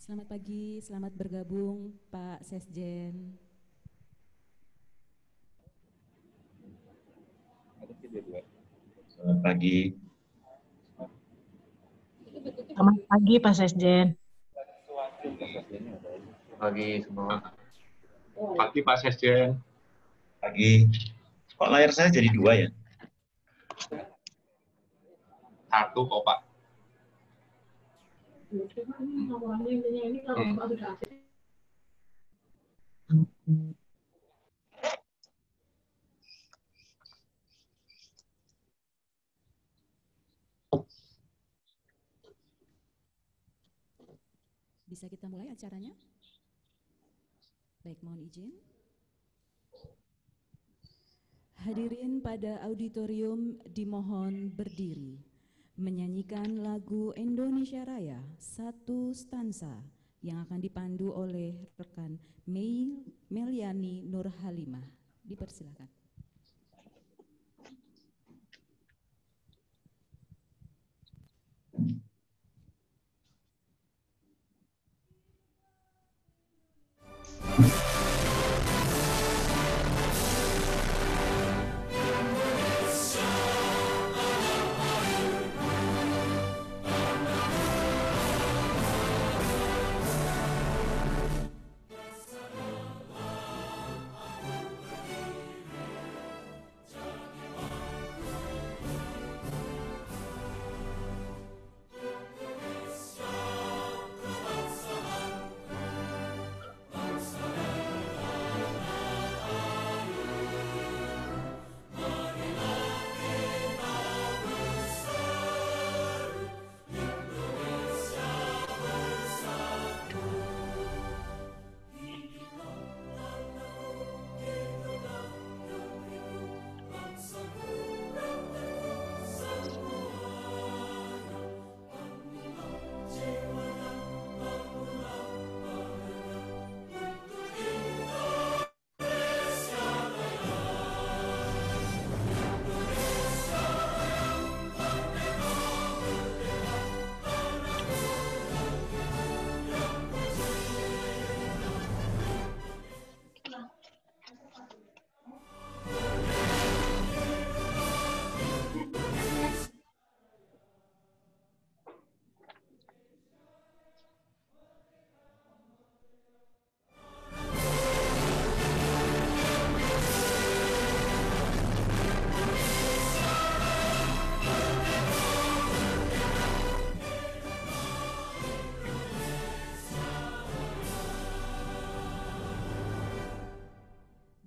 Selamat pagi, selamat bergabung Pak Sesjen. Selamat pagi. Selamat pagi Pak Sesjen. Pagi semua. Pagi Pak Sesjen. Pagi. Kok layar saya jadi 2 ya? 1 kok Pak. Bisa kita mulai acaranya? Baik, mohon izin. Hadirin pada auditorium dimohon berdiri, menyanyikan lagu Indonesia Raya satu stansa yang akan dipandu oleh rekan Meliani Nur Halimah. Dipersilakan.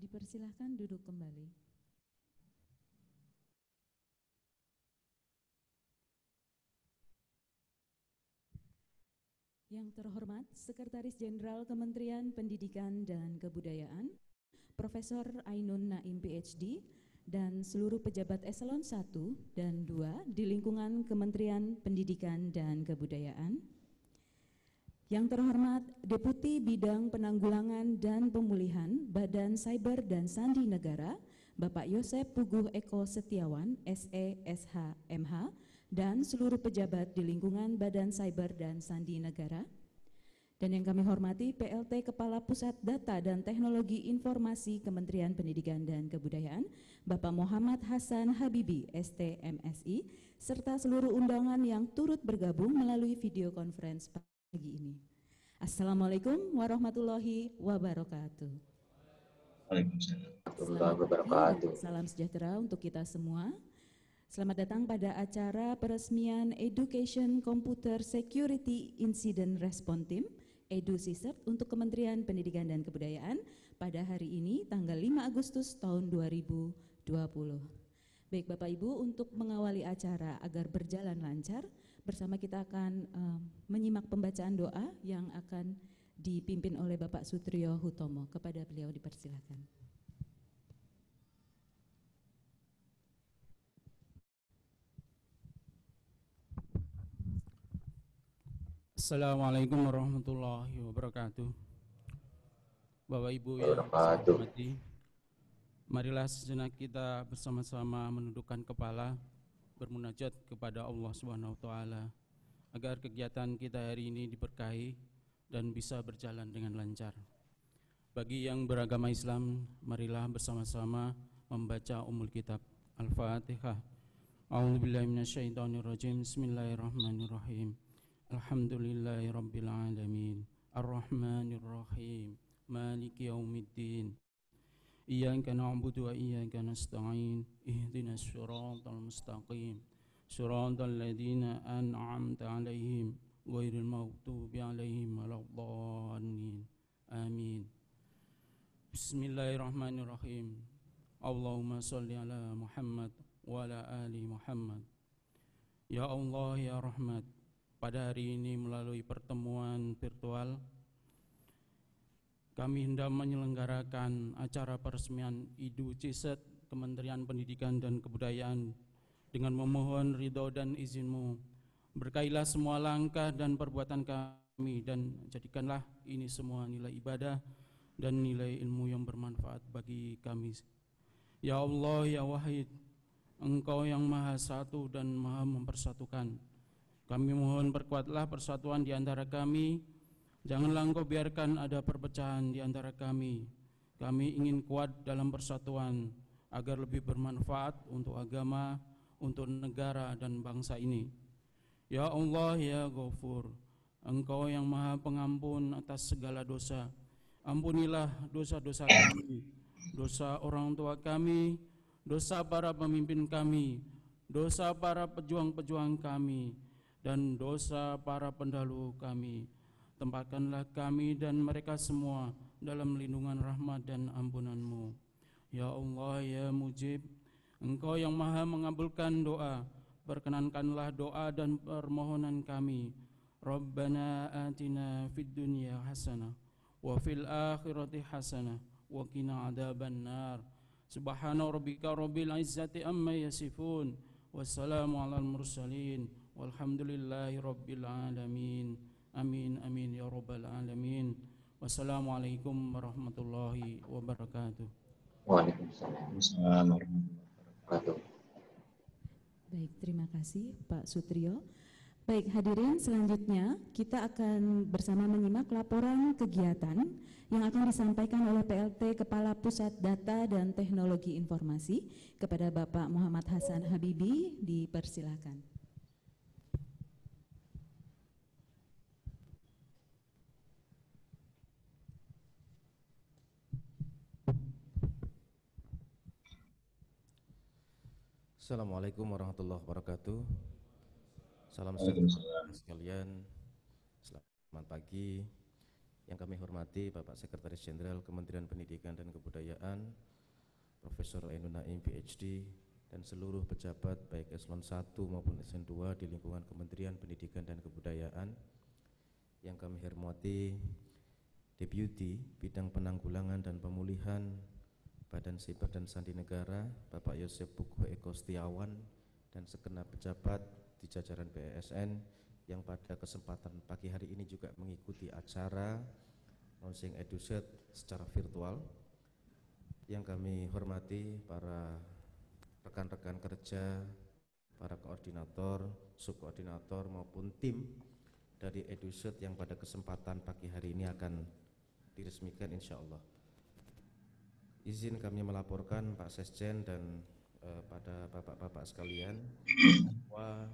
Dipersilahkan duduk kembali. Yang terhormat Sekretaris Jenderal Kementerian Pendidikan dan Kebudayaan, Profesor Ainun Naim PhD, dan seluruh pejabat eselon 1 dan 2 di lingkungan Kementerian Pendidikan dan Kebudayaan. Yang terhormat Deputi Bidang Penanggulangan dan Pemulihan Badan Cyber dan Sandi Negara, Bapak Yosep Puguh Eko Setiawan, SE, SH, MH, dan seluruh pejabat di lingkungan Badan Cyber dan Sandi Negara. Dan yang kami hormati PLT Kepala Pusat Data dan Teknologi Informasi Kementerian Pendidikan dan Kebudayaan, Bapak Muhammad Hasan Habibi, ST, MSI, serta seluruh undangan yang turut bergabung melalui video conference pagi ini. Assalamualaikum warahmatullahi wabarakatuh. Waalaikumsalam. Salam sejahtera untuk kita semua. Selamat datang pada acara peresmian Education Computer Security Incident Response Team EduCSIRT untuk Kementerian Pendidikan dan Kebudayaan pada hari ini tanggal 5 Agustus tahun 2020. Baik Bapak Ibu, untuk mengawali acara agar berjalan lancar, bersama kita akan menyimak pembacaan doa yang akan dipimpin oleh Bapak Sutrio Hutomo. Kepada beliau dipersilakan. Assalamualaikum warahmatullahi wabarakatuh. Bapak Ibu yang saya hormati, marilah sejenak kita bersama-sama menundukkan kepala, bermunajat kepada Allah Subhanahu wa taala agar kegiatan kita hari ini diberkahi dan bisa berjalan dengan lancar. Bagi yang beragama Islam, marilah bersama-sama membaca Ummul Kitab Al-Fatihah. A'udzubillahi minasyaitonirrajim. Bismillahirrahmanirrahim. Alhamdulillahi rabbil alamin. Ar-Rahmanir Rahim. Maliki yaumiddin. Iyyaka na'budu wa iyyaka nasta'in. Ihdinas siratal mustaqim. Siratal ladzina an'amta 'alaihim ghairil maghdubi 'alaihim waladdallin. Amin. Bismillahirrahmanirrahim. Allahumma shalli ala Muhammad wa ala ali Muhammad. Ya Allah ya Rahmat, pada hari ini melalui pertemuan virtual kami hendak menyelenggarakan acara peresmian IDU CISET Kementerian Pendidikan dan Kebudayaan dengan memohon ridho dan izin-Mu. Berkailah semua langkah dan perbuatan kami dan jadikanlah ini semua nilai ibadah dan nilai ilmu yang bermanfaat bagi kami. Ya Allah ya Wahid, Engkau yang Maha Satu dan Maha Mempersatukan. Kami mohon perkuatlah persatuan di antara kami. Janganlah Engkau biarkan ada perpecahan di antara kami. Kami ingin kuat dalam persatuan agar lebih bermanfaat untuk agama, untuk negara dan bangsa ini. Ya Allah ya Ghafur, Engkau yang Maha Pengampun atas segala dosa. Ampunilah dosa-dosa kami, dosa orang tua kami, dosa para pemimpin kami, dosa para pejuang-pejuang kami, dan dosa para pendahulu kami. Tempatkanlah kami dan mereka semua dalam lindungan rahmat dan ampunan-Mu. Ya Allah ya Mujib, Engkau yang Maha mengabulkan doa, perkenankanlah doa dan permohonan kami. Rabbana atina fid dunya hasanah wa fil akhirati hasanah wa qina adzabannar. Subhana rabbika rabbil izzati amma yasifun, wassalamu alal mursalin, walhamdulillahi rabbil alamin. Amin amin ya rabbal alamin. Wassalamualaikum warahmatullahi wabarakatuh. Waalaikumsalam warahmatullahi wabarakatuh. Baik, terima kasih Pak Sutrio. Baik, hadirin, selanjutnya kita akan bersama menyimak laporan kegiatan yang akan disampaikan oleh PLT Kepala Pusat Data dan Teknologi Informasi kepada Bapak Muhammad Hasan Habibi. Dipersilakan. Assalamualaikum warahmatullahi wabarakatuh. Salam sejahtera sekalian. Selamat pagi. Yang kami hormati Bapak Sekretaris Jenderal Kementerian Pendidikan dan Kebudayaan, Profesor Ainun Naim PhD, dan seluruh pejabat baik eselon 1 maupun eselon 2 di lingkungan Kementerian Pendidikan dan Kebudayaan. Yang kami hormati Deputi Bidang Penanggulangan dan Pemulihan Badan Siber dan Sandi Negara, Bapak Yosef Puguh Eko Setiawan, dan segenap pejabat di jajaran BSN yang pada kesempatan pagi hari ini juga mengikuti acara launching EduSet secara virtual. Yang kami hormati para rekan-rekan kerja, para koordinator, subkoordinator maupun tim dari EduSet yang pada kesempatan pagi hari ini akan diresmikan insya Allah. Izin kami melaporkan Pak Sesjen dan pada bapak-bapak sekalian bahwa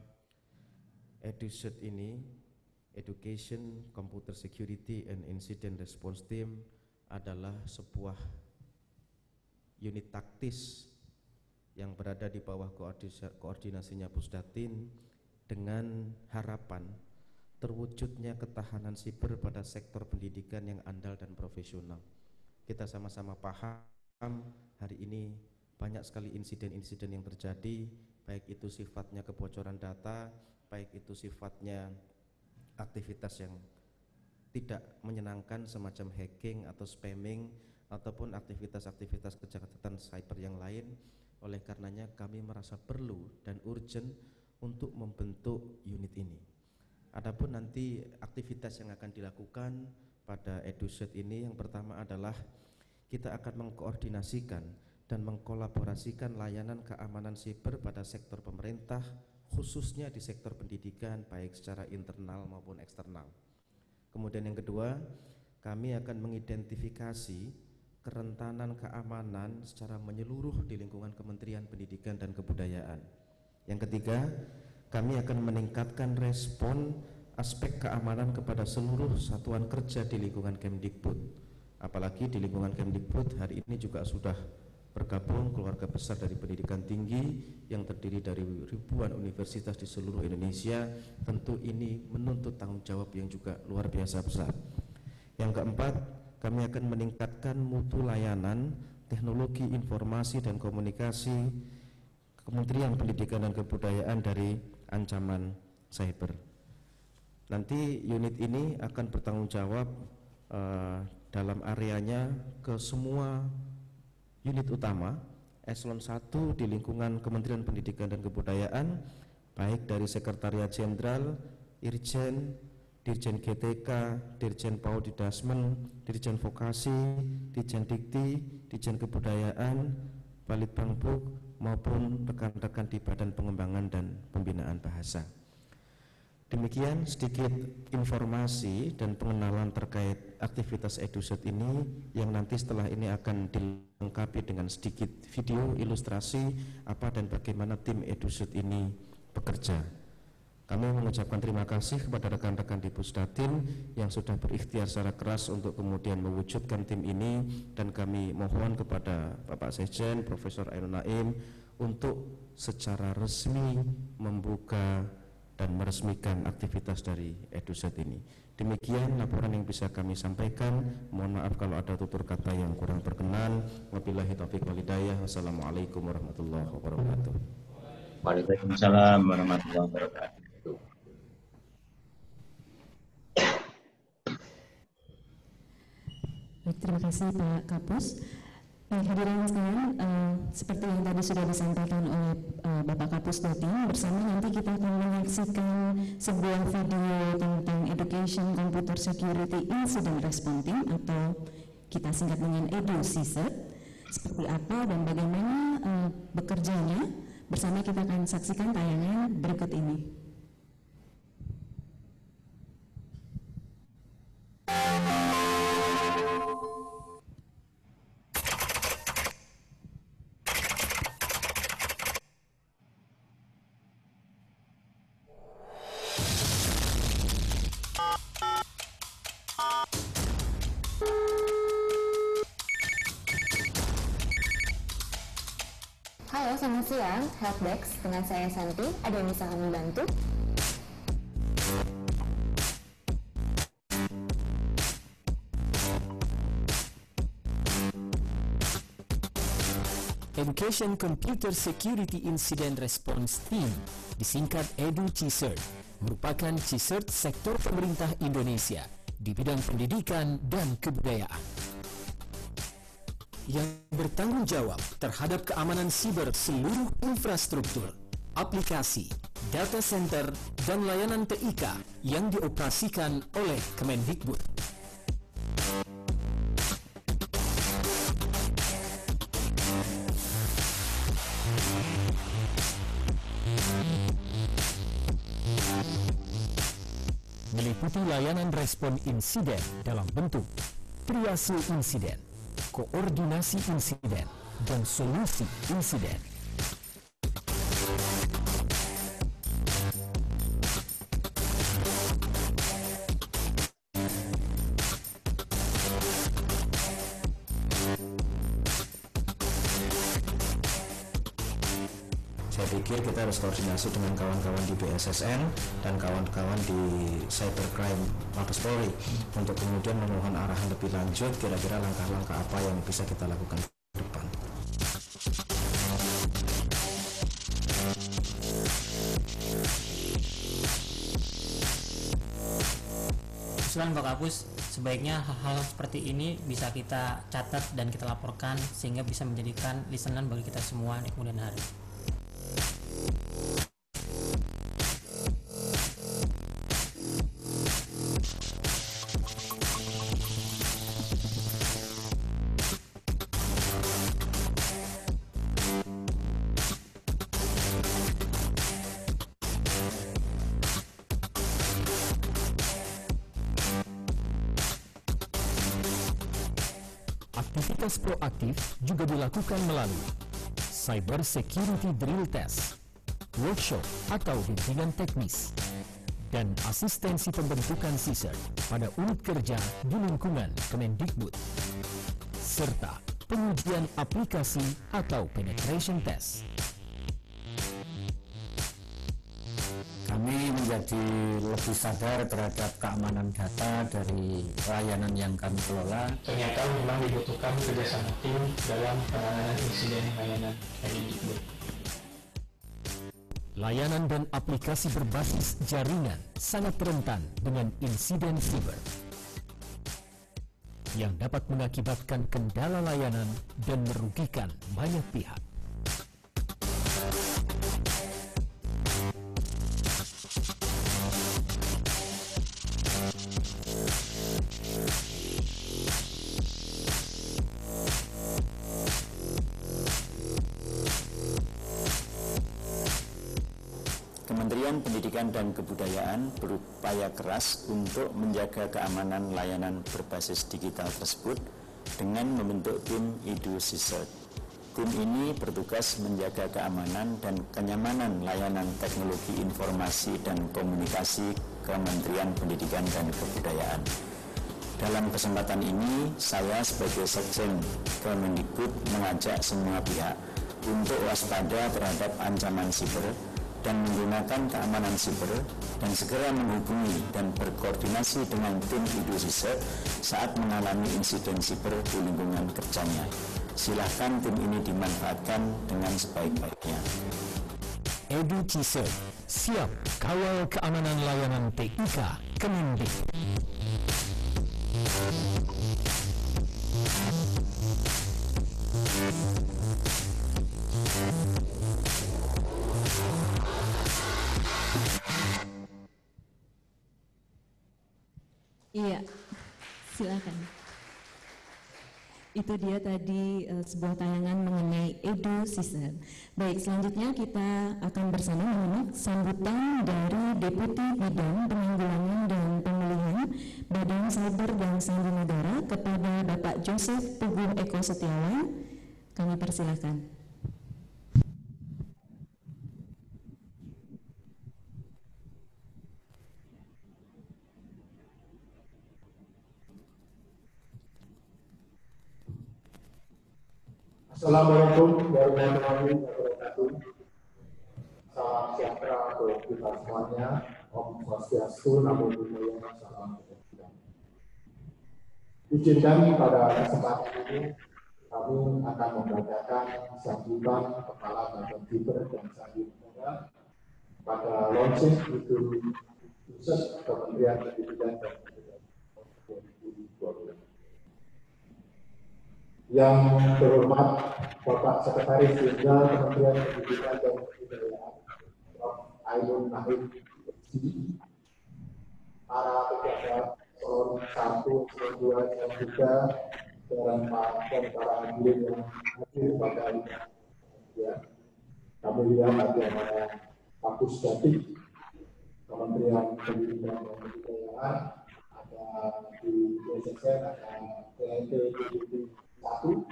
EduSet ini, Education, Computer Security and Incident Response Team, adalah sebuah unit taktis yang berada di bawah koordinasinya Pusdatin dengan harapan terwujudnya ketahanan siber pada sektor pendidikan yang andal dan profesional. Kita sama-sama paham hari ini banyak sekali insiden-insiden yang terjadi, baik itu sifatnya kebocoran data, baik itu sifatnya aktivitas yang tidak menyenangkan semacam hacking atau spamming ataupun aktivitas-aktivitas kejahatan cyber yang lain. Oleh karenanya kami merasa perlu dan urgent untuk membentuk unit ini. Adapun nanti aktivitas yang akan dilakukan pada EduSet ini, yang pertama adalah kita akan mengkoordinasikan dan mengkolaborasikan layanan keamanan siber pada sektor pemerintah, khususnya di sektor pendidikan baik secara internal maupun eksternal. Kemudian yang kedua, kami akan mengidentifikasi kerentanan keamanan secara menyeluruh di lingkungan Kementerian Pendidikan dan Kebudayaan. Yang ketiga, kami akan meningkatkan respon aspek keamanan kepada seluruh satuan kerja di lingkungan Kemdikbud. Apalagi di lingkungan Kemdikbud hari ini juga sudah bergabung keluarga besar dari pendidikan tinggi yang terdiri dari ribuan universitas di seluruh Indonesia. Tentu ini menuntut tanggung jawab yang juga luar biasa besar. Yang keempat, kami akan meningkatkan mutu layanan teknologi informasi dan komunikasi Kementerian Pendidikan dan Kebudayaan dari ancaman cyber. Nanti unit ini akan bertanggung jawab dalam areanya ke semua unit utama eselon 1 di lingkungan Kementerian Pendidikan dan Kebudayaan, baik dari Sekretariat Jenderal, Irjen, Dirjen GTK, Dirjen PAUD Didasmen, Dirjen Vokasi, Dirjen Dikti, Dirjen Kebudayaan, Balitbangpuk, maupun rekan-rekan di Badan Pengembangan dan Pembinaan Bahasa. Demikian sedikit informasi dan pengenalan terkait aktivitas EduSet ini, yang nanti setelah ini akan dilengkapi dengan sedikit video ilustrasi apa dan bagaimana tim EduSet ini bekerja. Kami mengucapkan terima kasih kepada rekan-rekan di Pusdatin yang sudah berikhtiar secara keras untuk kemudian mewujudkan tim ini, dan kami mohon kepada Bapak Sekjen Profesor Ainun Naim untuk secara resmi membuka dan meresmikan aktivitas dari EduSet ini. Demikian laporan yang bisa kami sampaikan. Mohon maaf kalau ada tutur kata yang kurang berkenan. Wabillahi taufiq wal hidayah. Wassalamualaikum warahmatullahi wabarakatuh. Waalaikumsalam warahmatullahi wabarakatuh. Baik, terima kasih Pak Kapus. Hadirin sekalian, seperti yang tadi sudah disampaikan oleh Bapak Kapus Datin, bersama nanti kita akan menyaksikan sebuah video tentang Education Computer Security Incident Response Team, atau kita singkat dengan EduCISET. Seperti apa dan bagaimana bekerjanya, bersama kita akan saksikan tayangan berikut ini. Halo, selamat siang. Helpdesk dengan saya Santi. Ada yang bisa kami bantu? Education Computer Security Incident Response Team, disingkat EduCISET, merupakan CISET sektor pemerintah Indonesia di bidang pendidikan dan kebudayaan yang bertanggung jawab terhadap keamanan siber seluruh infrastruktur, aplikasi, data center, dan layanan TIK yang dioperasikan oleh Kemendikbud. Meliputi layanan respon insiden dalam bentuk triase insiden, koordinasi insiden, dan solusi insiden. Saya pikir kita harus koordinasi dengan kawan-kawan di BSSN dan kawan-kawan di Cybercrime Mabes Polri untuk kemudian memohon arahan lebih lanjut, kira-kira langkah-langkah apa yang bisa kita lakukan ke depan. usulan Pak Kapus, sebaiknya hal-hal seperti ini bisa kita catat dan kita laporkan sehingga bisa menjadikan listenan bagi kita semua di kemudian hari. Aktivitas proaktif juga dilakukan melalui Cyber Security Drill Test, workshop atau bimbingan teknis, dan asistensi pembentukan CSIRT pada unit kerja di lingkungan Kemendikbud, serta pengujian aplikasi atau penetration test. Kami menjadi lebih sadar terhadap keamanan data dari layanan yang kami kelola. Ternyata memang dibutuhkan kerjasama tim dalam penanganan insiden layanan Kemendikbud. Layanan dan aplikasi berbasis jaringan sangat rentan dengan insiden siber yang dapat mengakibatkan kendala layanan dan merugikan banyak pihak. Kementerian Pendidikan dan Kebudayaan berupaya keras untuk menjaga keamanan layanan berbasis digital tersebut dengan membentuk tim IDU CSIRT. Tim ini bertugas menjaga keamanan dan kenyamanan layanan teknologi informasi dan komunikasi Kementerian Pendidikan dan Kebudayaan. Dalam kesempatan ini, saya sebagai Sekjen Kemendikbud mengajak semua pihak untuk waspada terhadap ancaman siber dan menggunakan keamanan siber dan segera menghubungi dan berkoordinasi dengan tim IDU CSIRT saat mengalami insiden siber di lingkungan kerjanya. Silahkan tim ini dimanfaatkan dengan sebaik-baiknya. EDU CSIRT siap kawal keamanan layanan TIK Kemendikbud. Iya, silakan. Itu dia tadi sebuah tayangan mengenai EDU CSIRT. Baik, selanjutnya kita akan bersama menyimak sambutan dari Deputi Bidang Penanggulangan dan Pemulihan Badan Cyber dan Sandi Negara kepada Bapak Joseph Teguh Eko Setiawan. Kami persilakan. Assalamualaikum warahmatullahi wabarakatuh. Salam sejahtera untuk kita semuanya. Om Swastiastu, Namo Buddhaya, Salam Kebajikan. Izinkan pada kesempatan ini kami akan membacakan sambutan Kepala Badan Cyber dan Sandi Negara pada launching IDU CSIRT Kementerian Pendidikan dan Kebudayaan 2020. Yang terhormat Bapak Sekretaris Jenderal Kementerian Pendidikan dan Kebudayaan, Prof. Ainun Nahim, para pejabat eselon 1, eselon 2, eselon 3, dan para hadirin yang hadir pada ini. Ya, kami lihat ada Pak Pusdati, Kementerian Pendidikan dan Kebudayaan, ada di DSSN, ada TNT, satu,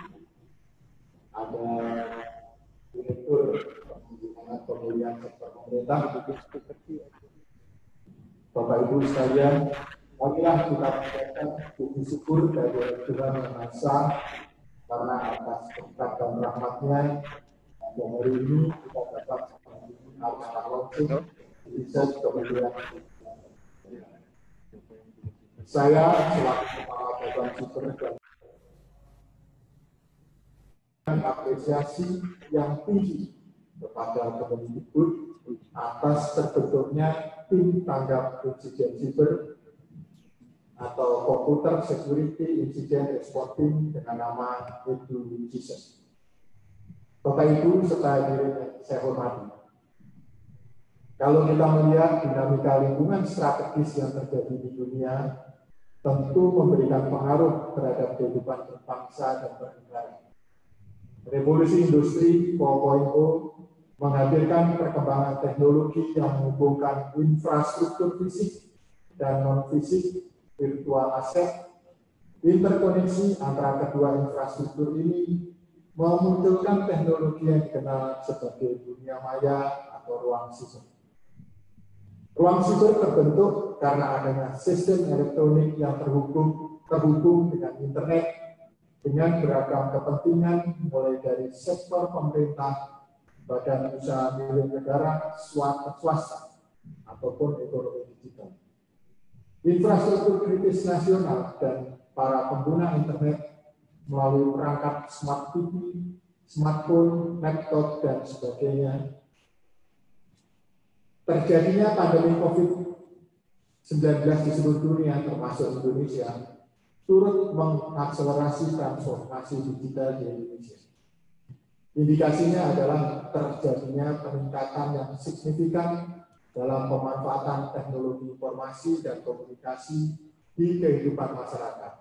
ada Direktur Pemulihan Sektor Pemerintah, Bapak Ibu sekalian, marilah kita mengucapkan puji syukur dari Tuhan Yang Maha Esa karena atas berkat dan rahmat-Nya dan hari ini kita dapat acara launching CSIRT Kementerian. Saya selaku Kepala Badan Cyber dan apresiasi yang tinggi kepada Kemendikbud atas terbentuknya tim tanggap insiden siber atau Computer Security Incident Response Team dengan nama EDU-CISERT. Bapak Ibu serta hadirin saya hormati. Kalau kita melihat dinamika lingkungan strategis yang terjadi di dunia, tentu memberikan pengaruh terhadap kehidupan berbangsa dan bernegara. Revolusi industri 4.0 menghadirkan perkembangan teknologi yang menghubungkan infrastruktur fisik dan non-fisik, virtual aset. Interkoneksi antara kedua infrastruktur ini memunculkan teknologi yang dikenal sebagai dunia maya atau ruang siber. Ruang siber terbentuk karena adanya sistem elektronik yang terhubung dengan internet dengan beragam kepentingan mulai dari sektor pemerintah, badan usaha milik negara, swasta, ataupun ekonomi digital. Infrastruktur kritis nasional dan para pengguna internet melalui perangkat smart TV, smartphone, laptop, dan sebagainya. Terjadinya pandemi COVID-19 di seluruh dunia termasuk Indonesia turut mengakselerasi transformasi digital di Indonesia. Indikasinya adalah terjadinya peningkatan yang signifikan dalam pemanfaatan teknologi informasi dan komunikasi di kehidupan masyarakat.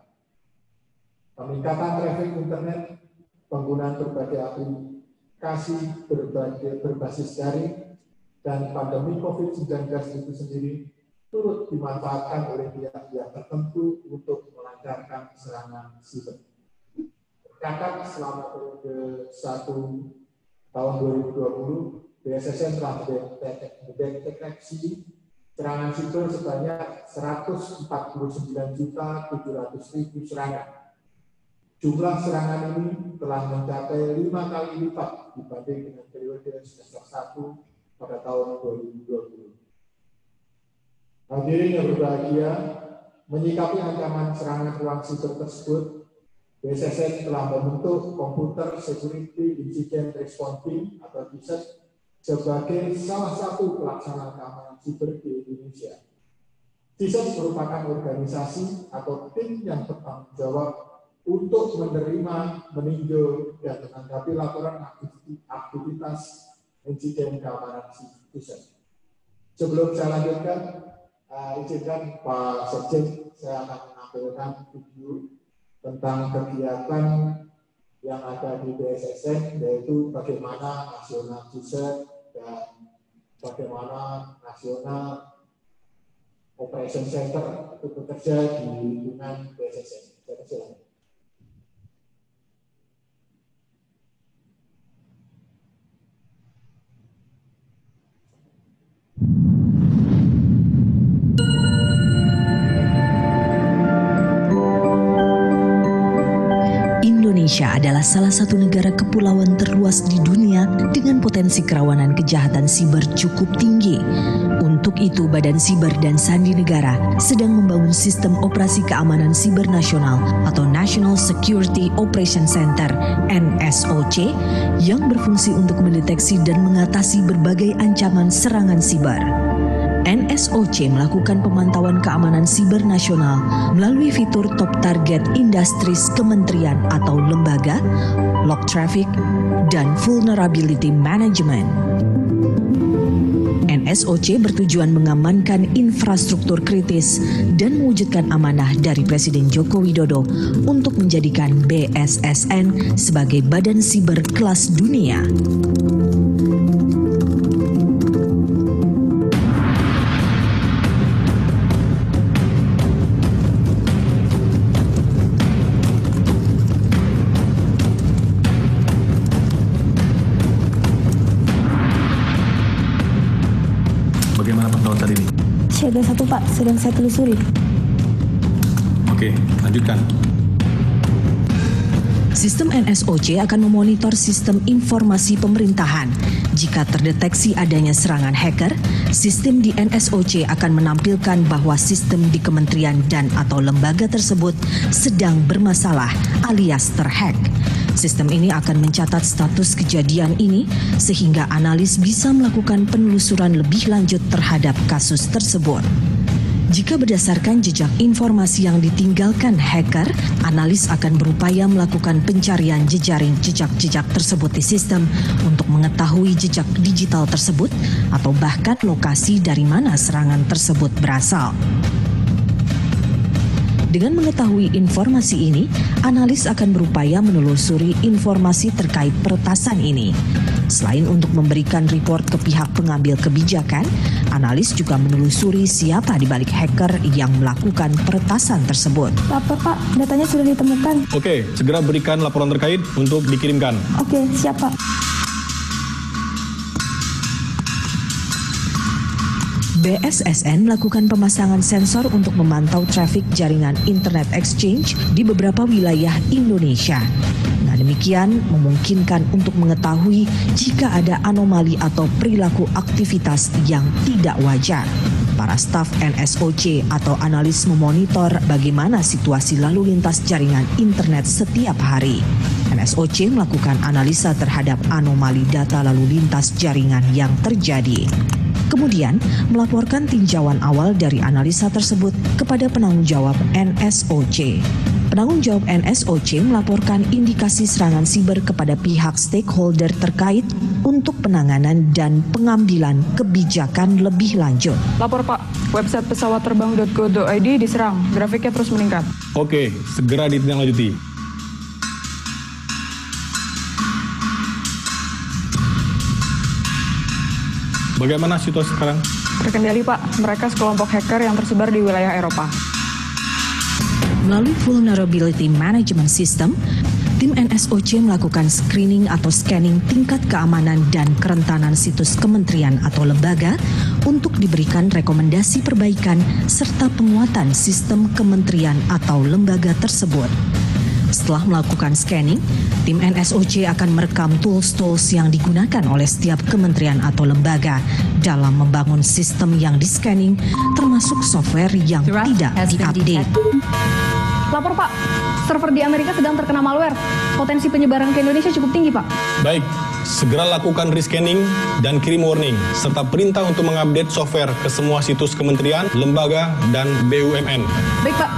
Peningkatan traffic internet, penggunaan berbagai aplikasi berbasis daring, dan pandemi COVID-19 itu sendiri turut dimanfaatkan oleh pihak-pihak tertentu untuk melancarkan serangan siber. Tercatat selama periode 1 tahun 2020, BSSN telah mendeteksi serangan siber sebanyak 149.700.000 serangan. Jumlah serangan ini telah mencapai 5 kali lipat dibanding dengan periode semester 1 pada tahun 2020. Hadirin yang berbahagia, menyikapi ancaman serangan ruang siber tersebut, BSSN telah membentuk Computer Security Incident Response Team atau CISERT sebagai salah satu pelaksana keamanan siber di Indonesia. CISERT merupakan organisasi atau tim yang bertanggung jawab untuk menerima, meninjau, dan menanggapi laporan aktivitas insiden keamanan siber. Sebelum saya lanjutkan, izinkan Pak Sekjen, saya akan menampilkan video tentang kegiatan yang ada di BSSN, yaitu bagaimana nasional CISERT dan bagaimana nasional Operation Center itu bekerja di lingkungan BSSN. Saya persilakan. Indonesia adalah salah satu negara kepulauan terluas di dunia dengan potensi kerawanan kejahatan siber cukup tinggi. Untuk itu, Badan Siber dan Sandi Negara sedang membangun sistem operasi keamanan siber nasional atau National Security Operation Center (NSOC) yang berfungsi untuk mendeteksi dan mengatasi berbagai ancaman serangan siber. NSOC melakukan pemantauan keamanan siber nasional melalui fitur Top Target Industries Kementerian atau lembaga, Log Traffic, dan Vulnerability Management. NSOC bertujuan mengamankan infrastruktur kritis dan mewujudkan amanah dari Presiden Joko Widodo untuk menjadikan BSSN sebagai badan siber kelas dunia. Bagaimana pantauan saat ini? Siaga 1 Pak, sedang saya telusuri. Oke, lanjutkan. Sistem NSOC akan memonitor sistem informasi pemerintahan. Jika terdeteksi adanya serangan hacker, sistem di NSOC akan menampilkan bahwa sistem di kementerian dan atau lembaga tersebut sedang bermasalah alias terhack. Sistem ini akan mencatat status kejadian ini sehingga analis bisa melakukan penelusuran lebih lanjut terhadap kasus tersebut. Jika berdasarkan jejak informasi yang ditinggalkan hacker, analis akan berupaya melakukan pencarian jejaring jejak-jejak tersebut di sistem untuk mengetahui jejak digital tersebut atau bahkan lokasi dari mana serangan tersebut berasal. Dengan mengetahui informasi ini, analis akan berupaya menelusuri informasi terkait peretasan ini. Selain untuk memberikan report ke pihak pengambil kebijakan, analis juga menelusuri siapa di balik hacker yang melakukan peretasan tersebut. Lapor Pak, datanya sudah ditemukan. Oke, segera berikan laporan terkait untuk dikirimkan. Oke, siap Pak. BSSN melakukan pemasangan sensor untuk memantau trafik jaringan Internet Exchange di beberapa wilayah Indonesia. Nah, demikian memungkinkan untuk mengetahui jika ada anomali atau perilaku aktivitas yang tidak wajar. Para staf NSOC atau analis memonitor bagaimana situasi lalu lintas jaringan internet setiap hari. NSOC melakukan analisa terhadap anomali data lalu lintas jaringan yang terjadi. Kemudian, melaporkan tinjauan awal dari analisa tersebut kepada penanggung jawab NSOC. Penanggung jawab NSOC melaporkan indikasi serangan siber kepada pihak stakeholder terkait untuk penanganan dan pengambilan kebijakan lebih lanjut. Lapor Pak, website pesawat terbang.go.id diserang, grafiknya terus meningkat. Oke, segera ditindaklanjuti. Bagaimana situasi sekarang? Terkendali Pak, mereka sekelompok hacker yang tersebar di wilayah Eropa. Melalui Vulnerability Management System, tim NSOC melakukan screening atau scanning tingkat keamanan dan kerentanan situs kementerian atau lembaga untuk diberikan rekomendasi perbaikan serta penguatan sistem kementerian atau lembaga tersebut. Setelah melakukan scanning, tim NSOC akan merekam tools-tools yang digunakan oleh setiap kementerian atau lembaga dalam membangun sistem yang di-scanning, termasuk software yang tidak diupdate. Lapor Pak, server di Amerika sedang terkena malware. Potensi penyebaran ke Indonesia cukup tinggi Pak. Baik, segera lakukan rescanning dan kirim warning, serta perintah untuk mengupdate software ke semua situs kementerian, lembaga, dan BUMN. Baik Pak.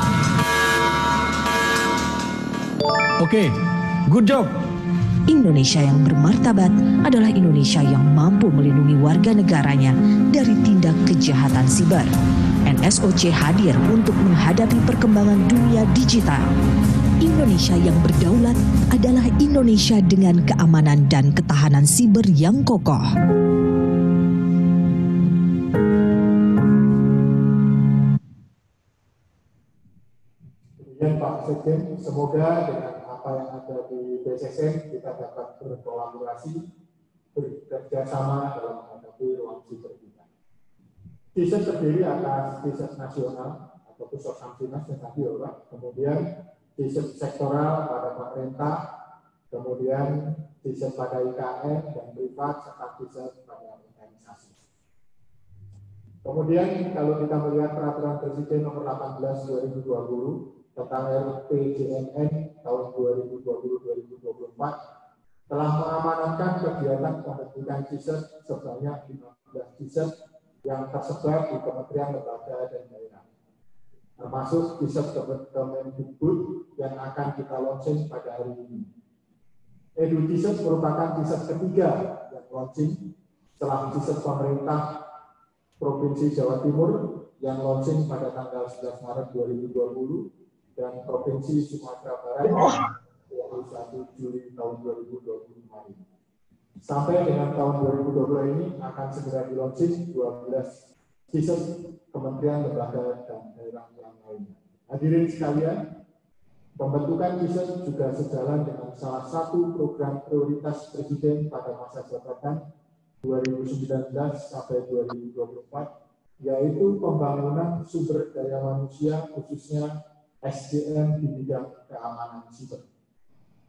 Oke, good job. Indonesia yang bermartabat adalah Indonesia yang mampu melindungi warga negaranya dari tindak kejahatan siber. NSOC hadir untuk menghadapi perkembangan dunia digital. Indonesia yang berdaulat adalah Indonesia dengan keamanan dan ketahanan siber yang kokoh. Kemudian Pak Sekjen, semoga dengan apa yang ada di BSSN kita dapat berkolaborasi, bekerja sama dalam menghadapi ruang siber kita. TISET terdiri atas TISET nasional atau pusat Samsinas yang tadi ya Pak, kemudian TISET sektoral pada pemerintah, kemudian TISET pada IKN dan privat, serta TISET pada organisasi. Kemudian kalau kita melihat peraturan Presiden nomor 18/2020 tentang RPJMN tahun 2020-2024 telah mengamanatkan kegiatan pembentukan TISET sebanyak 15 TISET yang tersebar di kementerian, lembaga, dan daerah, termasuk TISET Kemendikbud yang akan kita launching pada hari ini. Edu TISET merupakan TISET ketiga yang launching setelah TISET pemerintah Provinsi Jawa Timur yang launching pada tanggal 11 Maret 2020 dan Provinsi Sumatera Barat 21 Juli tahun 2020 kemarin. Sampai dengan tahun 2020 ini akan segera di-launching 12 TISET kementerian, lembaga, dan daerah yang lainnya. Hadirin sekalian, pembentukan TISET juga sejalan dengan salah satu program prioritas Presiden pada masa jabatan 2019 sampai 2024, yaitu pembangunan sumber daya manusia khususnya SDM di bidang keamanan siber.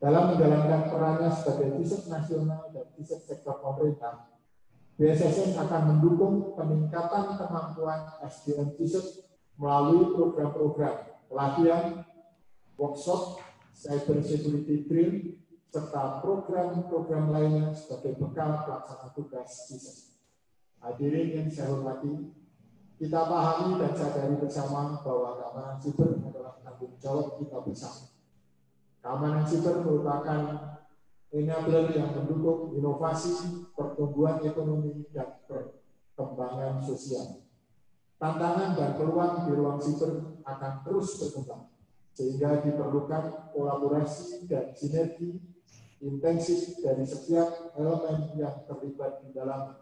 Dalam menjalankan perannya sebagai TISET nasional dan TISET sektor pemerintah, BSSN akan mendukung peningkatan kemampuan SDM TISET melalui program-program pelatihan, workshop, cyber security drill, serta program-program lainnya sebagai bekal pelaksana tugas TISET. Hadirin yang saya hormati, Kita pahami dan sadari bersama bahwa keamanan siber adalah tanggung jawab kita bersama. Keamanan siber merupakan enabler yang mendukung inovasi, pertumbuhan ekonomi, dan perkembangan sosial. Tantangan dan peluang di ruang siber akan terus berkembang, sehingga diperlukan kolaborasi dan sinergi intensif dari setiap elemen yang terlibat di dalam.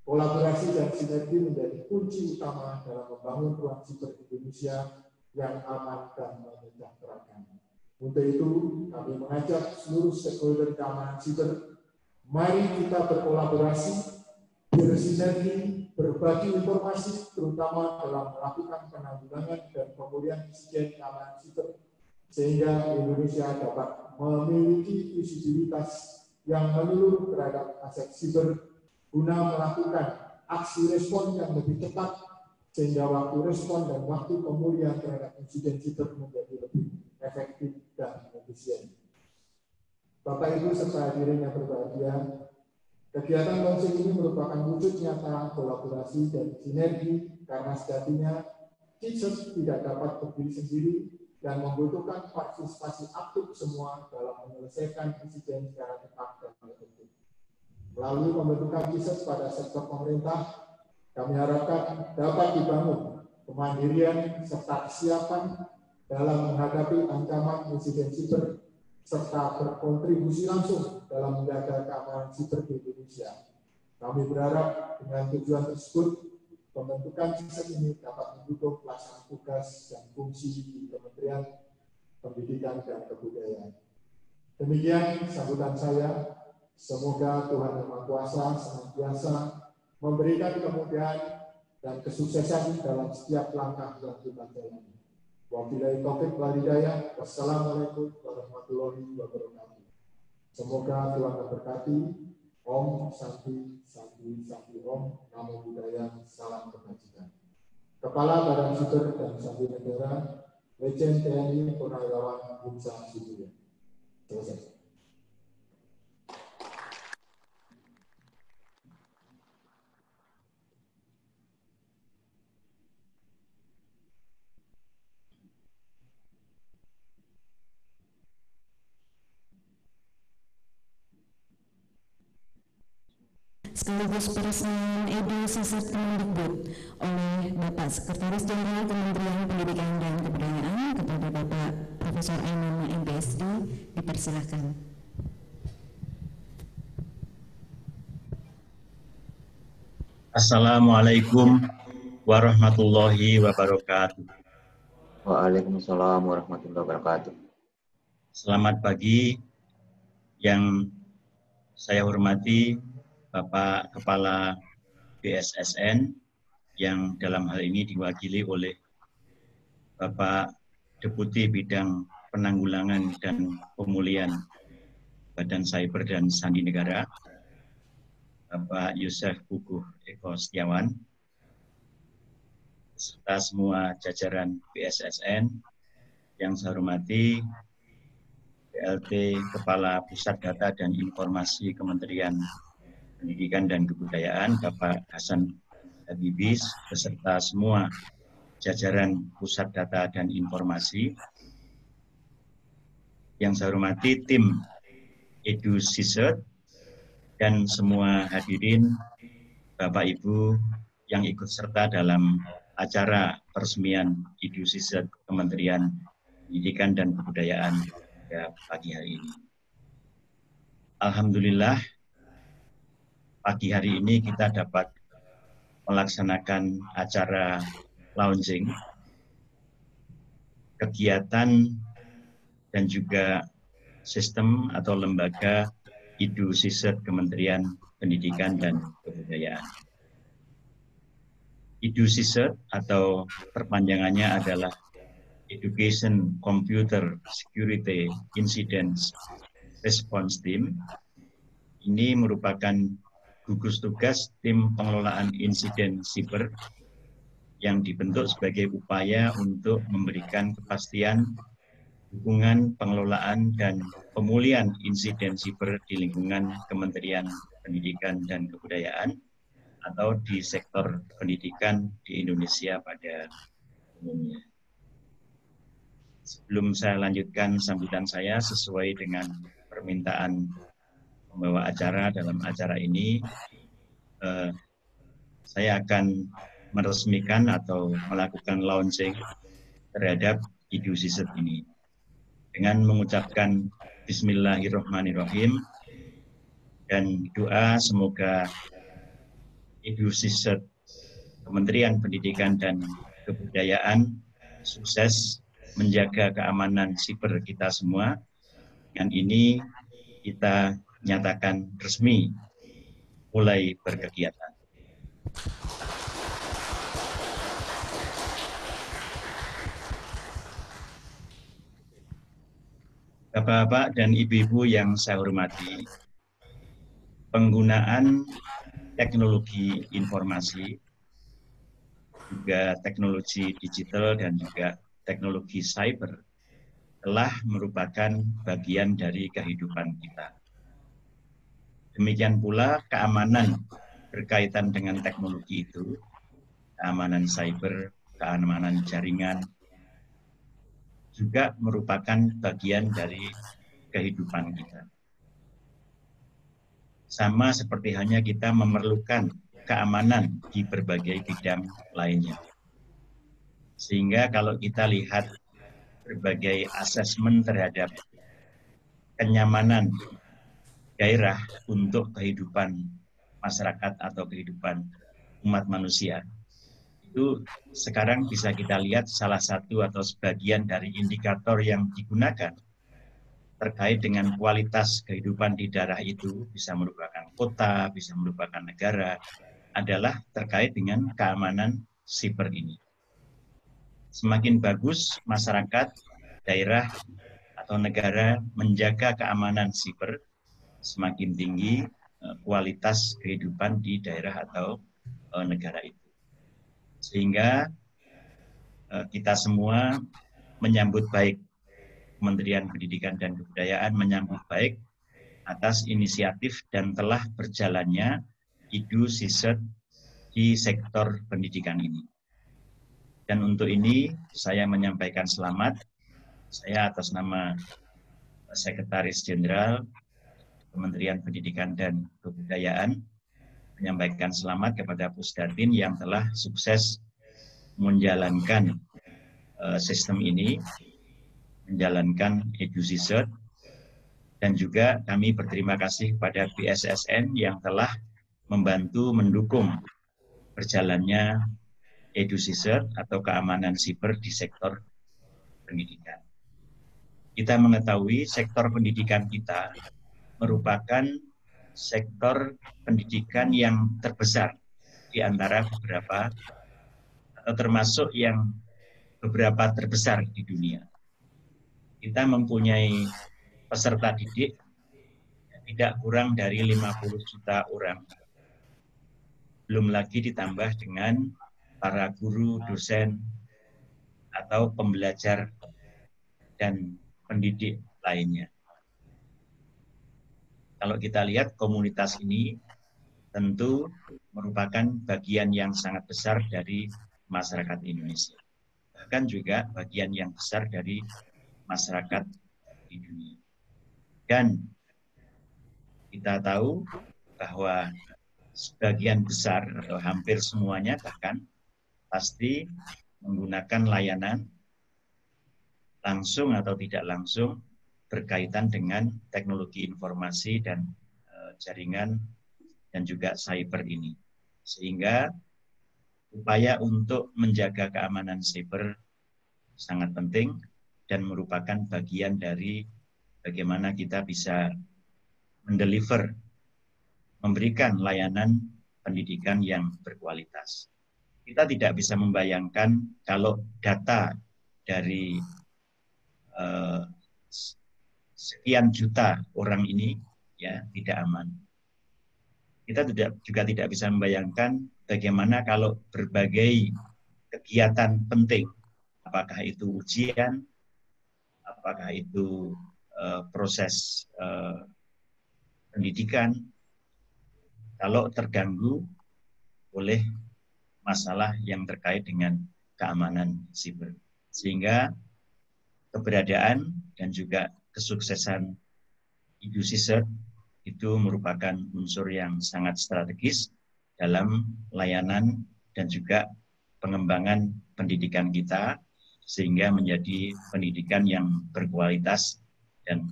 Kolaborasi dan sinergi menjadi kunci utama dalam membangun ruang siber Indonesia yang aman dan menyejahterakan. Untuk itu, kami mengajak seluruh stakeholder keamanan siber, mari kita berkolaborasi, bersinergi, berbagi informasi, terutama dalam melakukan penanggulangan dan pemulihan insiden keamanan siber, sehingga Indonesia dapat memiliki visibilitas yang menyeluruh terhadap aset siber guna melakukan aksi respon yang lebih cepat, sehingga waktu respon dan waktu pemulihan terhadap insiden siber menjadi lebih efektif dan efisien. Bapak Ibu serta hadirin yang berbahagia, kegiatan launching ini merupakan wujud nyata kolaborasi dan sinergi karena sejatinya CISERT tidak dapat berdiri sendiri dan membutuhkan partisipasi aktif semua dalam menyelesaikan insiden secara cepat dan efektif. Melalui pembentukan CISERT pada sektor pemerintah, kami harapkan dapat dibangun kemandirian serta kesiapan dalam menghadapi ancaman insiden siber serta berkontribusi langsung dalam menjaga keamanan siber di Indonesia. Kami berharap dengan tujuan tersebut, pembentukan CISERT ini dapat mendukung pelaksanaan tugas dan fungsi di Kementerian Pendidikan dan Kebudayaan. Demikian sambutan saya. Semoga Tuhan Yang Maha Kuasa senantiasa memberikan kemudahan dan kesuksesan dalam setiap langkah yang kita jalani. Wabillahi taufiq wal hidayah. Wassalamualaikum warahmatullahi wabarakatuh. Semoga Tuhan memberkati. Om Santi Santi Santi Om. Namo Buddhaya. Salam kebajikan. Kepala Badan Siber dan Sandi Negara, Legend TNI Purnawirawan Bungsa Sibuya. Selesai. Sekaligus peresmian Edu CISERT Kemendikbud oleh Bapak Sekretaris Jenderal Kementerian Pendidikan dan Kebudayaan kepada Bapak Profesor Ainun MPSD, dipersilahkan. Assalamualaikum warahmatullahi wabarakatuh. Waalaikumsalam warahmatullahi wabarakatuh. Selamat pagi yang saya hormati Bapak Kepala BSSN yang dalam hal ini diwakili oleh Bapak Deputi Bidang Penanggulangan dan Pemulihan Badan Cyber dan Sandi Negara, Bapak Yusef Puguh Eko Setiawan, serta semua jajaran BSSN yang saya hormati, PLT Kepala Pusat Data dan Informasi Kementerian Pendidikan dan Kebudayaan, Bapak Hasan Habibis, beserta semua jajaran Pusat Data dan Informasi. Yang saya hormati tim Edu CISERT dan semua hadirin Bapak Ibu yang ikut serta dalam acara peresmian Edu CISERT Kementerian Pendidikan dan Kebudayaan pada pagi hari ini. Alhamdulillah, pagi hari ini kita dapat melaksanakan acara launching kegiatan dan juga sistem atau lembaga Edu CISERT Kementerian Pendidikan dan Kebudayaan. Edu CISERT atau perpanjangannya adalah Education Computer Security Incident Response Team. Ini merupakan gugus tugas tim pengelolaan insiden siber yang dibentuk sebagai upaya untuk memberikan kepastian dukungan pengelolaan dan pemulihan insiden siber di lingkungan Kementerian Pendidikan dan Kebudayaan atau di sektor pendidikan di Indonesia pada umumnya. Sebelum saya lanjutkan sambutan saya sesuai dengan permintaan pembawa acara dalam acara ini, saya akan meresmikan atau melakukan launching terhadap IDU CISET ini dengan mengucapkan Bismillahirrahmanirrahim dan doa semoga IDU CISET Kementerian Pendidikan dan Kebudayaan sukses menjaga keamanan siber kita semua. Dengan ini kita nyatakan resmi mulai berkegiatan. Bapak-bapak dan ibu-ibu yang saya hormati, penggunaan teknologi informasi, juga teknologi digital dan juga teknologi cyber telah merupakan bagian dari kehidupan kita. Demikian pula keamanan berkaitan dengan teknologi itu, keamanan cyber, keamanan jaringan, juga merupakan bagian dari kehidupan kita. Sama seperti hanya kita memerlukan keamanan di berbagai bidang lainnya. Sehingga kalau kita lihat berbagai asesmen terhadap kenyamanan daerah untuk kehidupan masyarakat atau kehidupan umat manusia, itu sekarang bisa kita lihat salah satu atau sebagian dari indikator yang digunakan terkait dengan kualitas kehidupan di daerah itu, bisa merupakan kota, bisa merupakan negara, adalah terkait dengan keamanan siber ini. Semakin bagus masyarakat, daerah, atau negara menjaga keamanan siber, semakin tinggi kualitas kehidupan di daerah atau negara itu. Sehingga kita semua menyambut baik, Kementerian Pendidikan dan Kebudayaan menyambut baik atas inisiatif dan telah berjalannya IDU CISET di sektor pendidikan ini. Dan untuk ini saya menyampaikan selamat, saya atas nama Sekretaris Jenderal Kementerian Pendidikan dan Kebudayaan menyampaikan selamat kepada Pusdatin yang telah sukses menjalankan sistem ini, menjalankan IDU CISET, dan juga kami berterima kasih kepada BSSN yang telah membantu mendukung berjalannya IDU CISET atau keamanan siber di sektor pendidikan. Kita mengetahui sektor pendidikan kita merupakan sektor pendidikan yang terbesar di antara beberapa atau termasuk yang beberapa terbesar di dunia. Kita mempunyai peserta didik tidak kurang dari 50 juta orang. Belum lagi ditambah dengan para guru, dosen, atau pembelajar dan pendidik lainnya. Kalau kita lihat komunitas ini tentu merupakan bagian yang sangat besar dari masyarakat Indonesia. Bahkan juga bagian yang besar dari masyarakat di dunia. Dan kita tahu bahwa sebagian besar atau hampir semuanya bahkan pasti menggunakan layanan langsung atau tidak langsung berkaitan dengan teknologi informasi dan jaringan dan juga cyber ini. Sehingga upaya untuk menjaga keamanan siber sangat penting dan merupakan bagian dari bagaimana kita bisa mendeliver, memberikan layanan pendidikan yang berkualitas. Kita tidak bisa membayangkan kalau data dari sekian juta orang ini ya tidak aman. Kita juga tidak bisa membayangkan bagaimana kalau berbagai kegiatan penting, apakah itu ujian, apakah itu proses pendidikan, kalau terganggu oleh masalah yang terkait dengan keamanan siber. Sehingga keberadaan dan juga kesuksesan EduCisert itu merupakan unsur yang sangat strategis dalam layanan dan juga pengembangan pendidikan kita, sehingga menjadi pendidikan yang berkualitas dan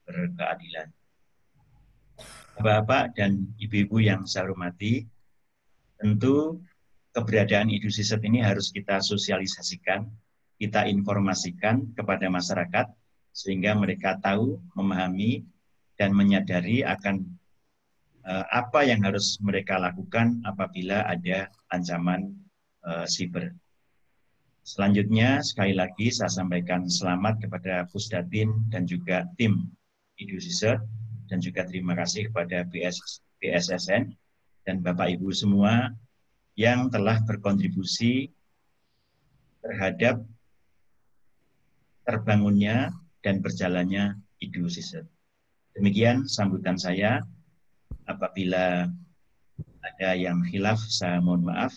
berkeadilan. Bapak dan Ibu-ibu yang saya hormati, tentu keberadaan EduCisert ini harus kita sosialisasikan, kita informasikan kepada masyarakat, sehingga mereka tahu, memahami, dan menyadari akan apa yang harus mereka lakukan apabila ada ancaman siber. Selanjutnya, sekali lagi saya sampaikan selamat kepada Pusdatin dan juga tim EduCisert, dan juga terima kasih kepada BSSN dan Bapak Ibu semua yang telah berkontribusi terhadap terbangunnya dan berjalannya EduCisert. Demikian sambutan saya. Apabila ada yang khilaf, saya mohon maaf.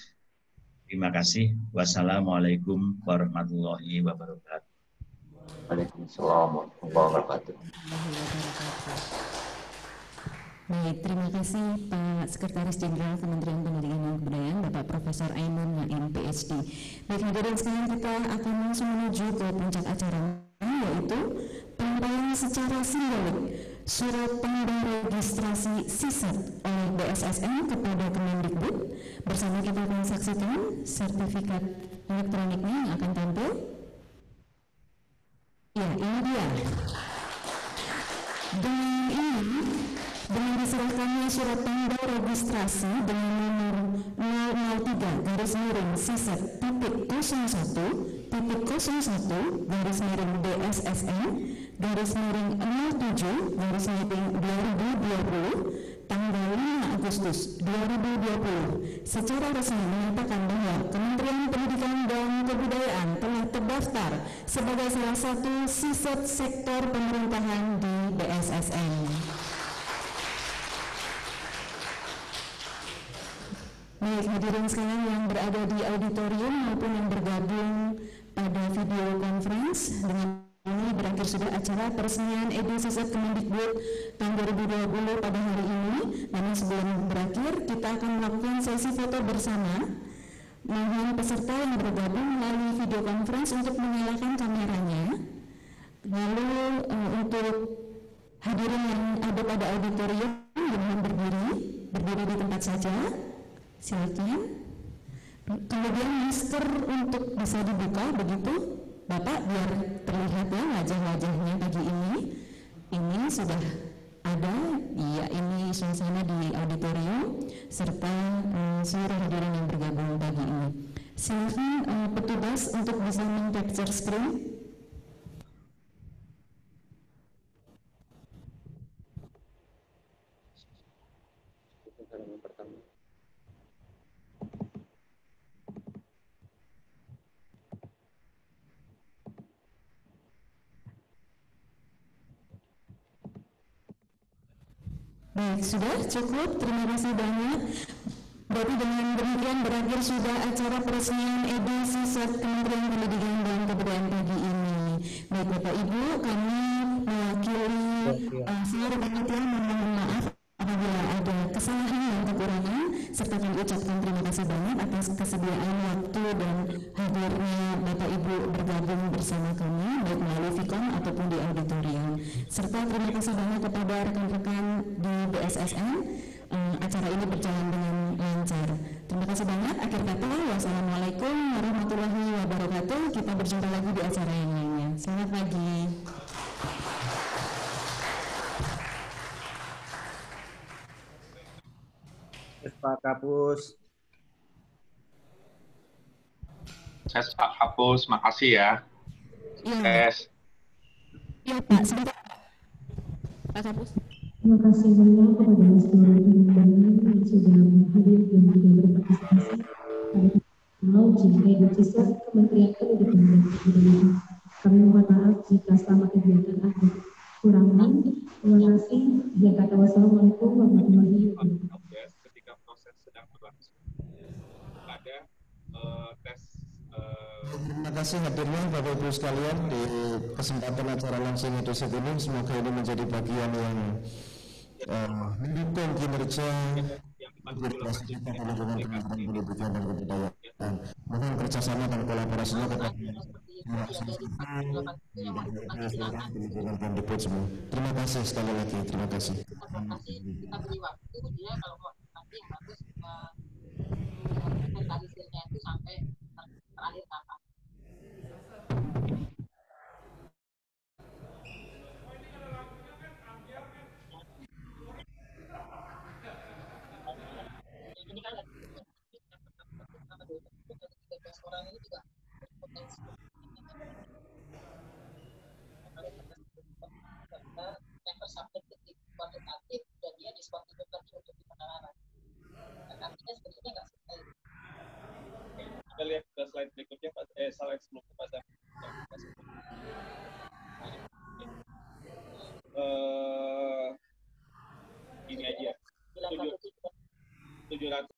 Terima kasih. Wassalamualaikum warahmatullahi wabarakatuh. Waalaikumsalam warahmatullahi wabarakatuh. Baik, terima kasih Pak Sekretaris Jenderal Kementerian Pendidikan dan Kebudayaan, Bapak Profesor Ainun Naim, PhD. Baik, hadirin sekalian, kita akan langsung menuju ke puncak acara, yaitu penyampaian secara simbolik surat penanda registrasi CISERT oleh BSSN kepada Kemendikbud. Bersama kita akan saksikan sertifikat elektroniknya yang akan tampil. Ya, ini dia. Dengan diserahkannya surat tanda registrasi dengan nomor 03-01-TP01-BSSN-BSSN-07-2020 tanggal 5 Agustus 2020 secara resmi menyatakan bahwa Kementerian Pendidikan dan Kebudayaan telah terdaftar sebagai salah satu CISERT sektor pemerintahan di BSSN. Baik, hadirin sekalian yang berada di auditorium maupun yang bergabung pada video conference, dengan ini berakhir sudah acara peresmian EduCisert Kemendikbud tahun 2020 pada hari ini. Namun sebelum berakhir, kita akan melakukan sesi foto bersama. Mohon peserta yang bergabung melalui video conference untuk menyalakan kameranya. Lalu untuk hadirin yang ada pada auditorium, mohon berdiri di tempat saja. Silakan. Kemudian masker untuk bisa dibuka, begitu Bapak, biar terlihat ya wajah-wajahnya pagi ini. Ini sudah ada, iya, ini suasana di auditorium serta seluruh hadirin yang bergabung pagi ini. Silakan petugas untuk bisa men-capture screen. Baik, sudah cukup. Terima kasih banyak. Berarti dengan demikian berakhir sudah acara peresmian EduCisert Kementerian Pendidikan dan Kebudayaan pagi ini. Baik Bapak Ibu, kami mewakili seluruh panitia mohon maaf apabila ada kesalahan dan kekurangan, serta kami ucapkan terima kasih banyak atas kesediaan waktu dan hadirnya Bapak Ibu bergabung bersama kami, baik melalui Vicom ataupun di auditorium. Serta terima kasih banyak kepada rekan-rekan di BSSN. Acara ini berjalan dengan lancar. Terima kasih banyak. Akhir kata, wassalamualaikum warahmatullahi wabarakatuh. Kita berjumpa lagi di acara yang lainnya. Selamat pagi. Pak Kapus. Pak Kapus, makasih ya. Iya. Iya Pak, sebentar. Pak Kapus. Terima kasih banyak kepada seluruh teman-teman yang sudah hadir dan juga berpartisipasi pada launching EduCisert Kementerian Pendidikan dan Kebudayaan. Kami mohon maaf jika selama kegiatan ada kurangan. Terima kasih. Wassalamualaikum warahmatullahi wabarakatuh. Ketika proses sedang berlangsung. akhirnya Bapak Ibu sekalian, di kesempatan acara launching edisi ini, semoga ini menjadi bagian yang mendukung kinerja birokrasi kita di lingkungan Kementerian Pendidikan dan Kebudayaan. Mohon kerjasama dan kolaborasinya kepada terima kasih sekali lagi, terima kasih. Kita beri waktu dia kalau mau nanti yang bagus inventarisirnya itu sampai terakhir kapan. Ini kan 13 orang ini juga berpotensi never subjected di kuantitatif dan dia diskontinuikan untuk di penanganan. Dan artinya sebenarnya nggak selesai. Kita lihat ke slide berikutnya, Pak. Slide sebelumnya, Pak. Ini aja. 700